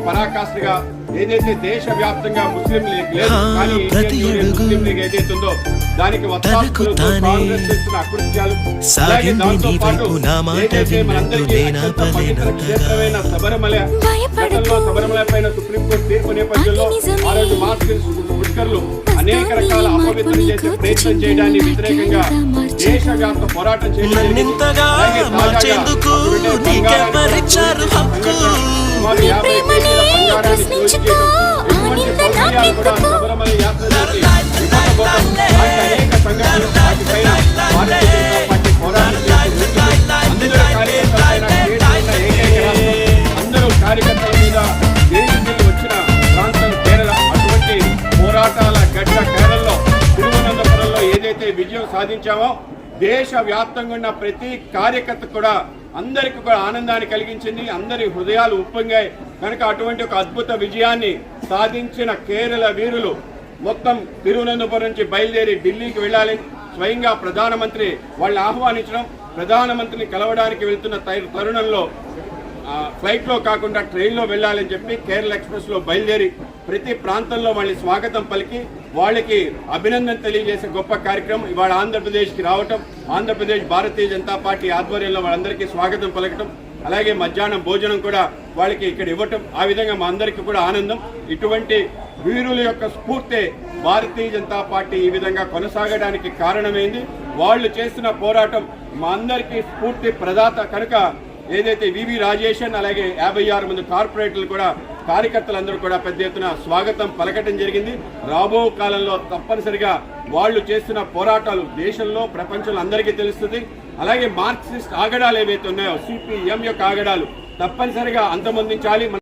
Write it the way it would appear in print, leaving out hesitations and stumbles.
పరాకాష్ఠగా ఏదైతే దేశవ్యాప్తంగా ముస్లిం లీగ్ లేదు కానీ ఇండియన్ యూనియన్ ముస్లిం లీగ్ ఏదైతే ఉందో దానికి వత్తాసులతో కాంగ్రెస్ చేస్తున్న అకృత్యాలు, అలాగే దాంతో పాటు ఏదైతే మనందరికీ అత్యంత పవిత్ర క్షేత్రమైన శబరిమల, గతంలో శబరిమల పైన సుప్రీంకోర్టు తీర్పు నేపథ్యంలో ఆ రోజు ముష్కర్లు అనేక రకాల అపవిత్రం చేసే ప్రయత్నం చేయడాన్ని వ్యతిరేకంగా దేశవ్యాప్త పోరాటం చేయడం శబరిమల యాత్ర అనేక సంఘటనలు వాటిపైన అందరూ కార్యకర్తల మీద దేశంలో వచ్చిన ప్రాంతం కేరళ. అటువంటి పోరాటాల గడ్డ కేరళలో తిరువనంతపురంలో ఏదైతే విజయం సాధించామో దేశవ్యాప్తంగా ఉన్న ప్రతి కార్యకర్త కూడా అందరికీ కూడా ఆనందాన్ని కలిగించింది, అందరి హృదయాలు ఉప్పొంగాయి. కనుక అటువంటి ఒక అద్భుత విజయాన్ని సాధించిన కేరళ వీరులు మొత్తం తిరువనంతపురం నుంచి బయలుదేరి ఢిల్లీకి వెళ్ళాలి. స్వయంగా ప్రధానమంత్రి వాళ్ళు ఆహ్వానించడం, ప్రధానమంత్రిని కలవడానికి వెళ్తున్న తరుణంలో ఫ్లైట్లో కాకుండా ట్రైన్లో వెళ్ళాలని చెప్పి కేరళ ఎక్స్ప్రెస్లో బయలుదేరి ప్రతి ప్రాంతంలో వాళ్ళని స్వాగతం పలికి వాళ్ళకి అభినందన తెలియజేసే గొప్ప కార్యక్రమం ఇవాళ ఆంధ్రప్రదేశ్కి రావటం, ఆంధ్రప్రదేశ్ భారతీయ జనతా పార్టీ ఆధ్వర్యంలో వాళ్ళందరికీ స్వాగతం పలకటం, అలాగే మధ్యాహ్నం భోజనం కూడా వాళ్ళకి ఇక్కడ ఇవ్వటం, ఆ విధంగా మా అందరికీ కూడా ఆనందం. ఇటువంటి వీరుల యొక్క స్ఫూర్తే భారతీయ జనతా పార్టీ ఈ విధంగా కొనసాగడానికి కారణమైంది. వాళ్ళు చేస్తున్న పోరాటం మా అందరికీ స్ఫూర్తి ప్రదాత. కనుక ఏదైతే వివి రాజేషన్ అలాగే 56 మంది కార్పొరేటర్లు కూడా కార్యకర్తలందరూ కూడా పెద్ద ఎత్తున స్వాగతం పలకటం జరిగింది. రాబో కాలంలో తప్పనిసరిగా వాళ్ళు చేస్తున్న పోరాటాలు దేశంలో ప్రపంచంలో అందరికీ తెలుస్తుంది. అలాగే మార్క్సిస్ట్ ఆగడాలు ఏవైతే ఉన్నాయో సిపిఎం యొక్క ఆగడాలు తప్పనిసరిగా అంతమొందించాలి.